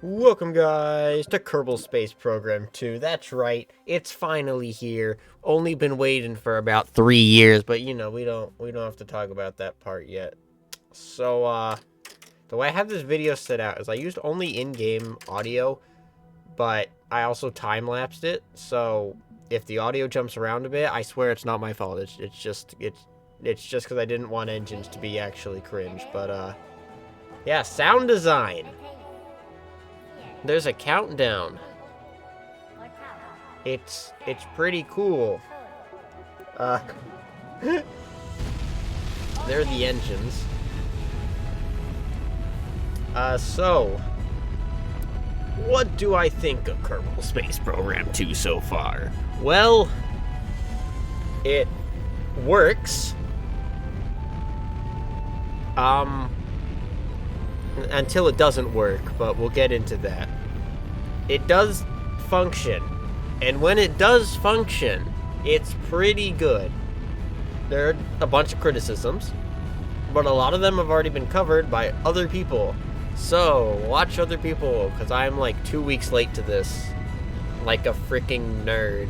Welcome guys to Kerbal Space Program 2. That's right. It's finally here. Only been waiting for about 3 years, but you know, we don't have to talk about that part yet. So the way I have this video set out is I used only in-game audio, but I also time-lapsed it. So if the audio jumps around a bit, I swear it's not my fault. It's just cuz I didn't want engines to be actually cringe, but yeah, sound design. There's a countdown. It's pretty cool. They're the engines. So what do I think of Kerbal Space Program 2 so far? Well, it works. Until it doesn't work, but we'll get into that. It does function, and when it does function, it's pretty good. There are a bunch of criticisms, but a lot of them have already been covered by other people. So, watch other people, because I'm like 2 weeks late to this. Like a freaking nerd.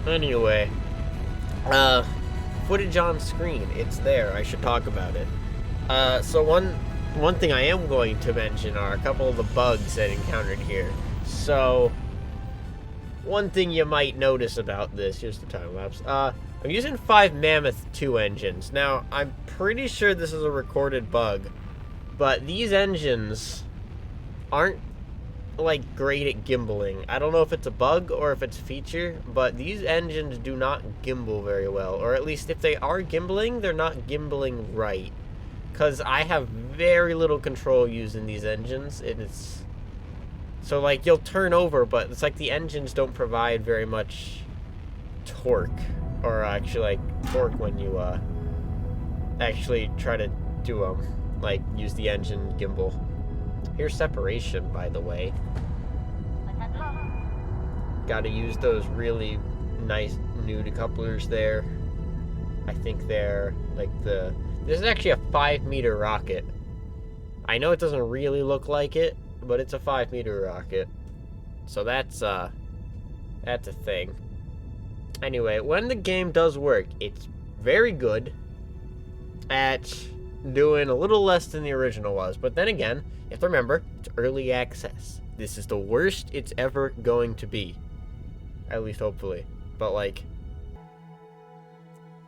Anyway, footage on screen. It's there. I should talk about it. So one thing I am going to mention are a couple of the bugs that encountered here. So, one thing you might notice about this, here's the time lapse. I'm using 5 Mammoth 2 engines. Now, I'm pretty sure this is a recorded bug, but these engines aren't like great at gimbaling. I don't know if it's a bug or if it's a feature, but these engines do not gimbal very well, or at least if they are gimbaling, they're not gimbaling right. Because I have very little control using these engines, and it's... So, like, you'll turn over, but it's like the engines don't provide very much torque. Or actually, like, torque when you, actually try to do, like, use the engine gimbal. Here's separation, by the way. Gotta use those really nice new decouplers there. I think they're, like, the... This is actually a 5-meter rocket. I know it doesn't really look like it, but it's a 5-meter rocket. So that's a thing. Anyway, when the game does work, it's very good at doing a little less than the original was. But then again, you have to remember, it's early access. This is the worst it's ever going to be. At least hopefully. But like,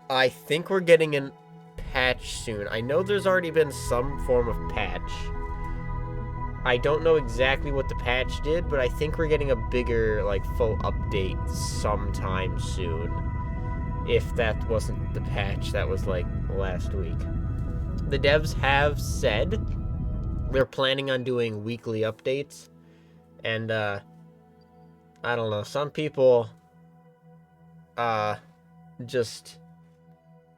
I think we're getting an patch soon. I know there's already been some form of patch. I don't know exactly what the patch did, but I think we're getting a bigger, like, full update sometime soon. If that wasn't the patch that was, like, last week. The devs have said they're planning on doing weekly updates. And, I don't know, some people, just...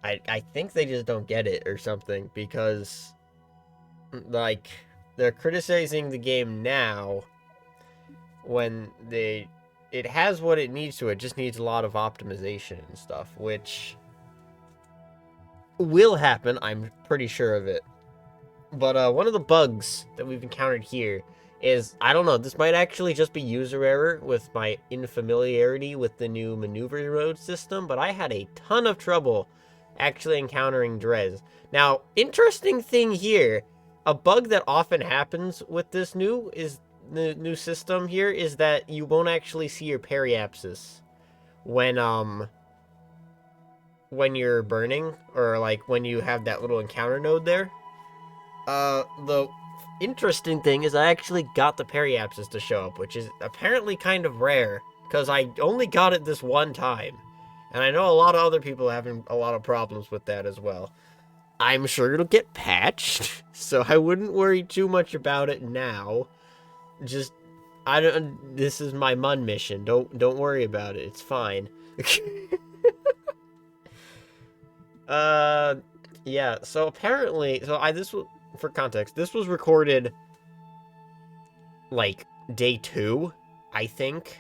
I think they just don't get it or something, because, like, they're criticizing the game now when it has what it needs to. It just needs a lot of optimization and stuff, which will happen. I'm pretty sure of it. But one of the bugs that we've encountered here is, I don't know, this might actually just be user error with my infamiliarity with the new maneuver mode system, but I had a ton of trouble actually encountering Dres. Now, interesting thing here, a bug that often happens with this new system here is that you won't actually see your periapsis when you're burning, or like when you have that little encounter node there. The interesting thing is I actually got the periapsis to show up, which is apparently kind of rare, because I only got it this one time. And I know a lot of other people are having a lot of problems with that as well. I'm sure it'll get patched, so I wouldn't worry too much about it now. Just, this is my MUN mission. Don't worry about it. It's fine. Yeah, so apparently, this was, for context, this was recorded, like, day 2, I think,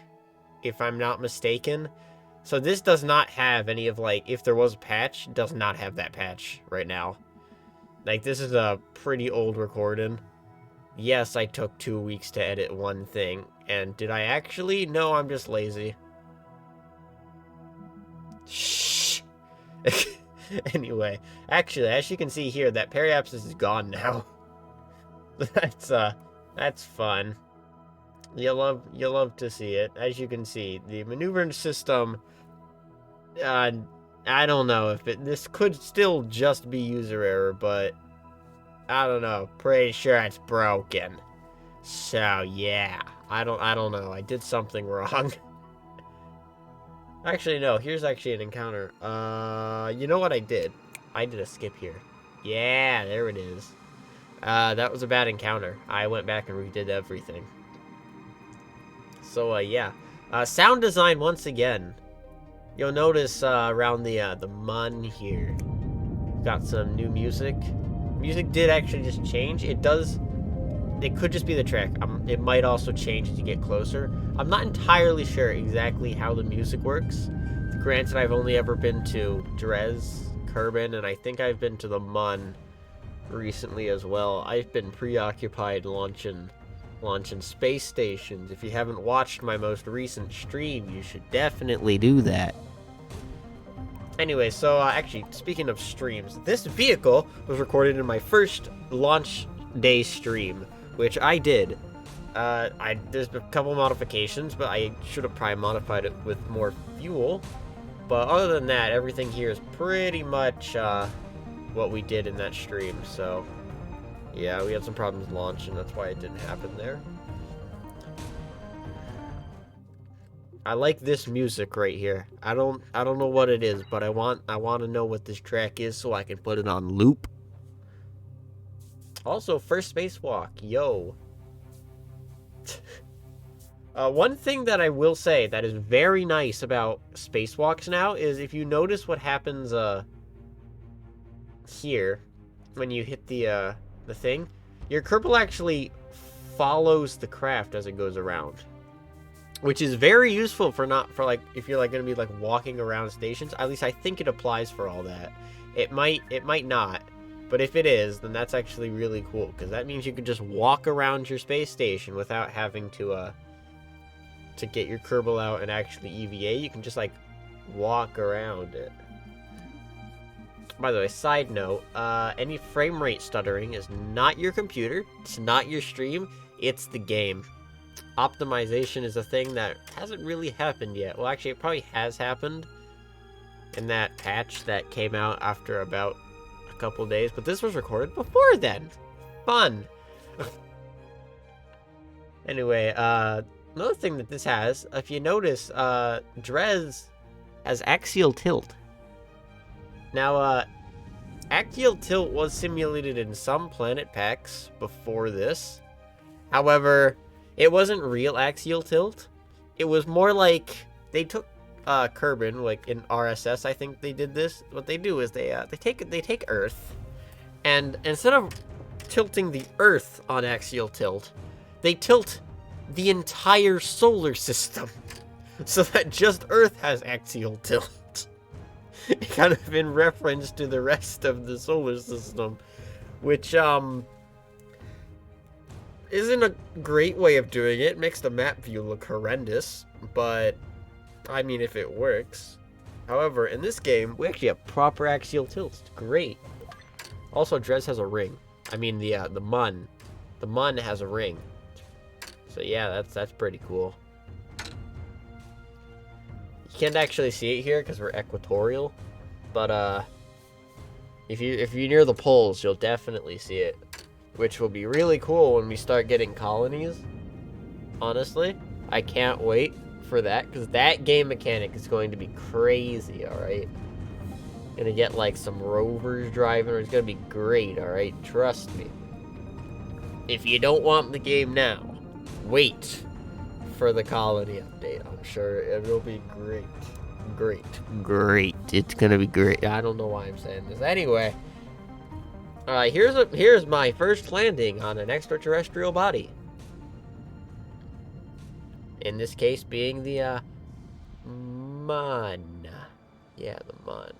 if I'm not mistaken. So this does not have any of, like, if there was a patch, it does not have that patch right now. Like, this is a pretty old recording. Yes, I took 2 weeks to edit one thing. And did I actually? No, I'm just lazy. Shh. Anyway, actually, as you can see here, that periapsis is gone now. That's fun. You'll love to see it. As you can see, the maneuvering system, I don't know if this could still just be user error, but I don't know. Pretty sure it's broken. So yeah, I don't know. I did something wrong. Actually, no. Here's actually an encounter. You know what I did? I did a skip here. Yeah, there it is. That was a bad encounter. I went back and redid everything. So, yeah. Sound design once again. You'll notice, around the mun here. Got some new music. Music did actually just change. It could just be the track. It might also change as you get closer. I'm not entirely sure exactly how the music works. Granted, I've only ever been to Dres, Kerbin, and I think I've been to the Mun recently as well. I've been preoccupied launching space stations. If you haven't watched my most recent stream, you should definitely do that. Anyway, so actually, speaking of streams, this vehicle was recorded in my first launch day stream, which I did. There's a couple modifications, but I should have probably modified it with more fuel. But other than that, everything here is pretty much what we did in that stream. So yeah, we had some problems launching. That's why it didn't happen there. I like this music right here. I don't know what it is, but I want to know what this track is so I can put it on loop. Also, first spacewalk, yo. One thing that I will say that is very nice about spacewalks now is if you notice what happens here when you hit the thing, your Kerbal actually follows the craft as it goes around, which is very useful for like if you're like gonna be like walking around stations. At least I think it applies for all that. It might not. But if it is, then that's actually really cool, because that means you can just walk around your space station without having to get your Kerbal out and actually EVA. You can just, like, walk around it. By the way, side note, any frame rate stuttering is not your computer, it's not your stream, it's the game. Optimization is a thing that hasn't really happened yet. Well, actually, it probably has happened in that patch that came out after about couple days, but this was recorded before then. Fun. Anyway, another thing that this has, if you notice, Dres has axial tilt. Now, axial tilt was simulated in some planet packs before this. However, it wasn't real axial tilt. It was more like they took Kerbin, like in RSS, I think they did this. What they do is they take Earth, and instead of tilting the Earth on axial tilt, they tilt the entire solar system, so that just Earth has axial tilt. Kind of in reference to the rest of the solar system, which isn't a great way of doing it. It makes the map view look horrendous, but I mean, if it works. However, in this game, we actually have proper axial tilt. It's great. Also, Dres has a ring. I mean, the Mun. The Mun has a ring. So yeah, that's pretty cool. You can't actually see it here because we're equatorial, but if you're near the poles, you'll definitely see it, which will be really cool when we start getting colonies. Honestly, I can't wait for that, because that game mechanic is going to be crazy. All right, gonna get like some rovers driving, or it's gonna be great. All right, trust me. If you don't want the game now, wait for the colony update. I'm sure it'll be great. It's gonna be great. I don't know why I'm saying this. Anyway, here's my first landing on an extraterrestrial body. In this case, being the Mun. Yeah, the Mun.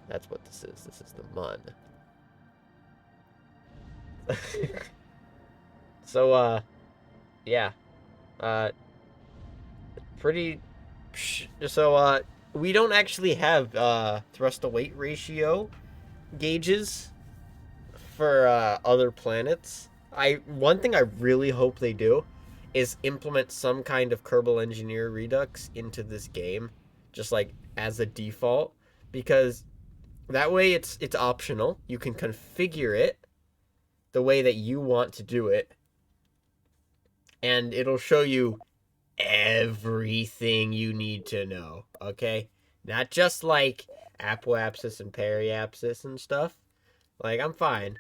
That's what this is. This is the Mun. So, yeah. Uh, pretty... So, we don't actually have, thrust-to-weight ratio gauges for, other planets. One thing I really hope they do is implement some kind of Kerbal Engineer Redux into this game, just like as a default, because that way it's optional. You can configure it the way that you want to do it, and it'll show you everything you need to know, okay? Not just like apoapsis and periapsis and stuff. Like, I'm fine.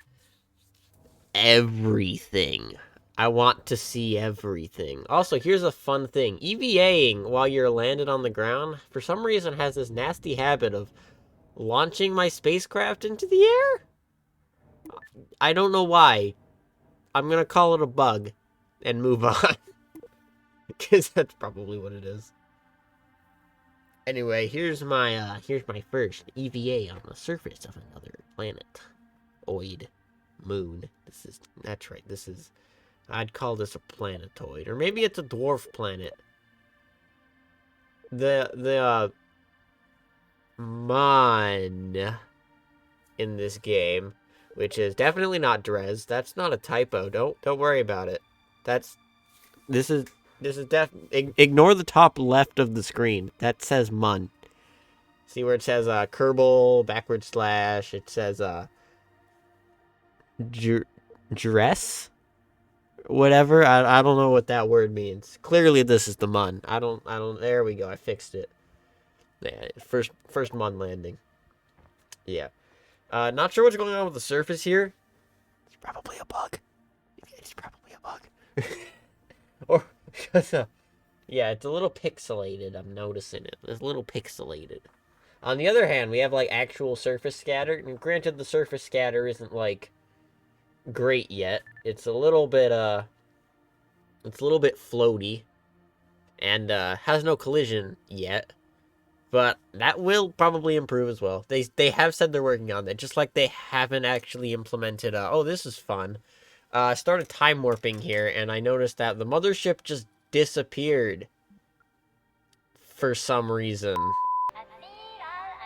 Everything. I want to see everything. Also, here's a fun thing. EVAing while you're landed on the ground, for some reason, has this nasty habit of launching my spacecraft into the air? I don't know why. I'm gonna call it a bug and move on. Because that's probably what it is. Anyway, here's my first EVA on the surface of another planet. Oid. Moon. That's right, I'd call this a planetoid. Or maybe it's a dwarf planet. The Mon in this game, which is definitely not Dres. That's not a typo. Don't worry about it. This is ignore the top left of the screen. That says Mon. See where it says Kerbal // it says Dres? Whatever. I don't know what that word means. Clearly this is the Mon. I don't there we go. I fixed it. Yeah, first Mon landing. Yeah. Not sure what's going on with the surface here. It's probably a bug. Or because yeah, it's a little pixelated. I'm noticing it. It's a little pixelated. On the other hand, we have like actual surface scatter. And granted, the surface scatter isn't like great yet. It's a little bit floaty, and has no collision yet. But that will probably improve as well. They have said they're working on that, just like they haven't actually implemented. Oh, this is fun. I started time warping here, and I noticed that the mothership just disappeared for some reason.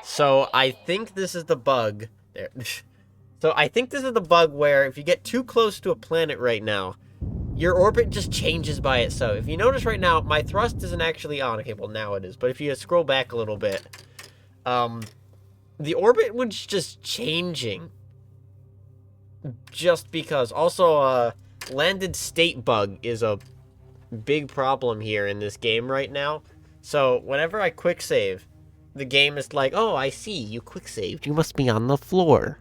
So I think this is the bug there. So I think this is the bug where if you get too close to a planet right now, your orbit just changes by itself. If you notice right now, my thrust isn't actually on. Okay, well now it is. But if you scroll back a little bit, the orbit was just changing. Just because. Also, landed state bug is a big problem here in this game right now. So whenever I quick save, the game is like, oh, I see, you quick saved. You must be on the floor.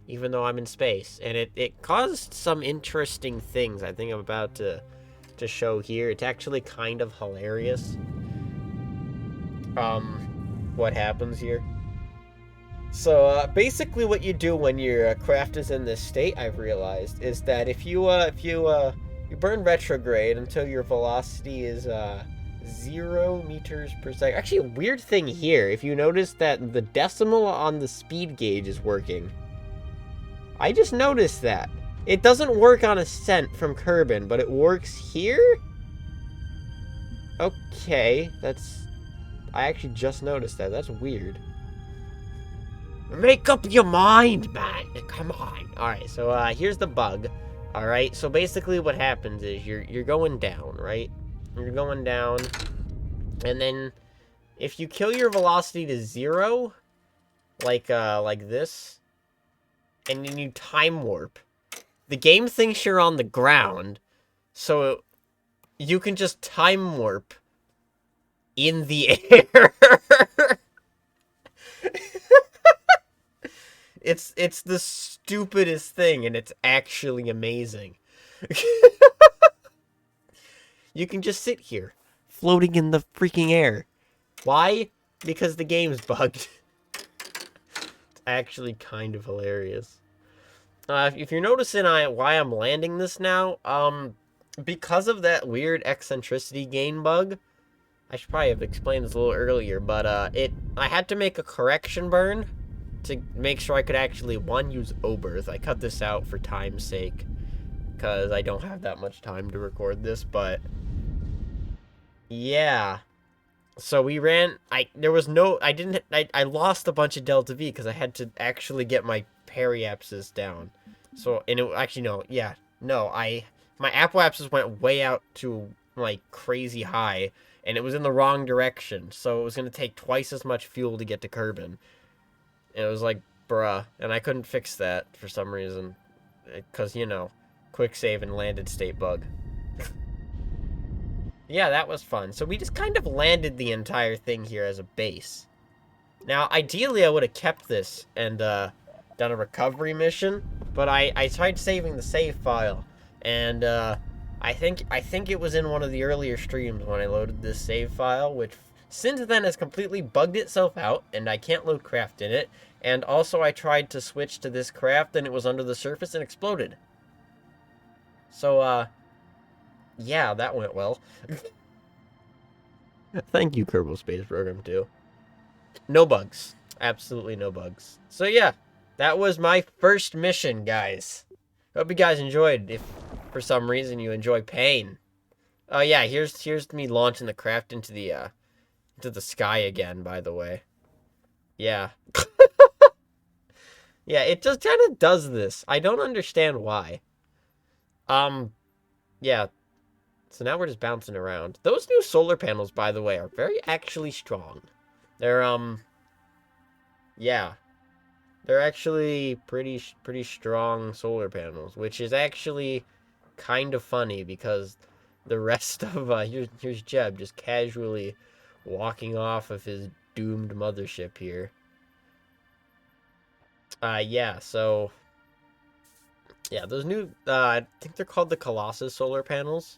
Even though I'm in space. And it caused some interesting things I think I'm about to show here. It's actually kind of hilarious. What happens here. So, basically what you do when your craft is in this state, I've realized, is that if you burn retrograde until your velocity is, 0 meters per second. Actually, a weird thing here, if you notice that the decimal on the speed gauge is working. I just noticed that. It doesn't work on ascent from Kerbin, but it works here? Okay, I actually just noticed that. That's weird. Make up your mind, man. Come on. Alright, so here's the bug. Alright, so basically what happens is you're going down, right? You're going down, and then if you kill your velocity to 0, like this, and then you time warp, the game thinks you're on the ground, so you can just time warp in the air. It's the stupidest thing, and it's actually amazing. You can just sit here, floating in the freaking air. Why? Because the game's bugged. It's actually kind of hilarious. If you're noticing why I'm landing this now, because of that weird eccentricity gain bug, I should probably have explained this a little earlier, but I had to make a correction burn to make sure I could actually, use Oberth. I cut this out for time's sake. because I don't have that much time to record this, but yeah. So we ran, I lost a bunch of Delta V because I had to actually get my periapsis down. So, and it, actually, no, yeah, no, my apoapsis went way out to, like, crazy high, and it was in the wrong direction, so it was going to take twice as much fuel to get to Kerbin. And it was like, bruh, and I couldn't fix that for some reason, because, you know, quick save and landed state bug. Yeah, that was fun. So we just kind of landed the entire thing here as a base. Now, ideally, I would have kept this and done a recovery mission, but I tried saving the save file, and I think it was in one of the earlier streams when I loaded this save file, which since then has completely bugged itself out, and I can't load craft in it. And also, I tried to switch to this craft, and it was under the surface and exploded. So, yeah, that went well. Thank you, Kerbal Space Program 2. No bugs. Absolutely no bugs. So, yeah, that was my first mission, guys. Hope you guys enjoyed. If for some reason you enjoy pain. Oh, yeah, here's me launching the craft into the sky again, by the way. Yeah. Yeah, it just kind of does this. I don't understand why. Yeah. So now we're just bouncing around. Those new solar panels, by the way, are very actually strong. They're, yeah. They're actually pretty strong solar panels, which is actually kind of funny because the rest of, here's Jeb just casually walking off of his doomed mothership here. Yeah, so, yeah, those new, I think they're called the Colossus solar panels.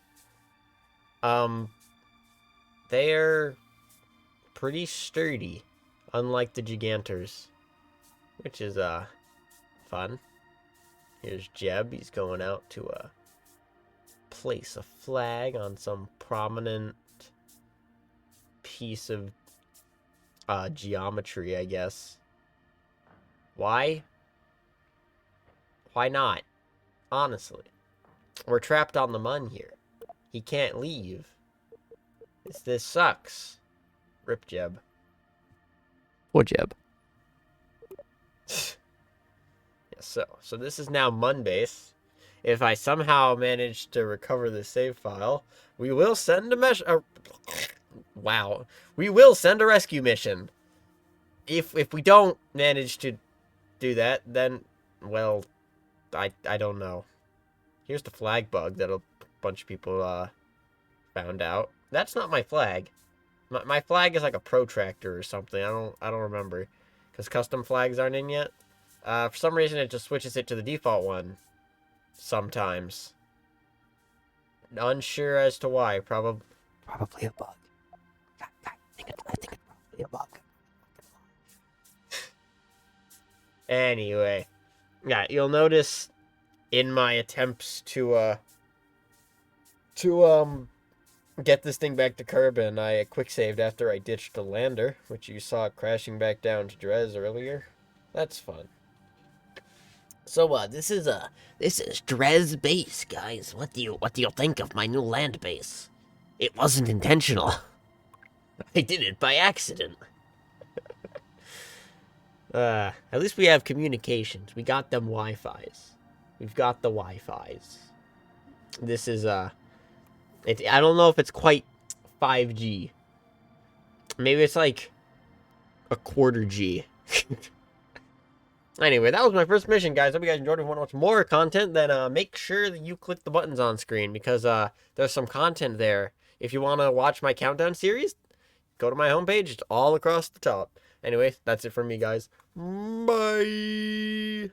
They're pretty sturdy, unlike the Giganters, which is, fun. Here's Jeb, he's going out to, place a flag on some prominent piece of, geometry, I guess. Why? Why not? Honestly. We're trapped on the Mun here. He can't leave. This sucks. Rip Jeb. Poor Jeb. Yeah, so this is now Mun base. If I somehow manage to recover the save file, we will send wow. We will send a rescue mission. If we don't manage to do that, then, well, I don't know. Here's the flag bug that a bunch of people found out. That's not my flag. My flag is like a protractor or something. I don't remember, because custom flags aren't in yet. For some reason, it just switches it to the default one sometimes. Unsure as to why. Probably a bug. I think it's probably a bug. Anyway, yeah, you'll notice in my attempts to get this thing back to Kerbin, I quick saved after I ditched the lander, which you saw crashing back down to Dres earlier. That's fun. So this is Dres base, guys. What do you think of my new land base? It wasn't intentional. I did it by accident. At least we have communications. We got them Wi-Fis. We've got the Wi-Fis. This is, I don't know if it's quite 5G. Maybe it's like a quarter G. Anyway, that was my first mission, guys. Hope you guys enjoyed. If you want to watch more content, then make sure that you click the buttons on screen, because there's some content there. If you want to watch my countdown series, go to my homepage. It's all across the top. Anyway, that's it from me, guys. Bye!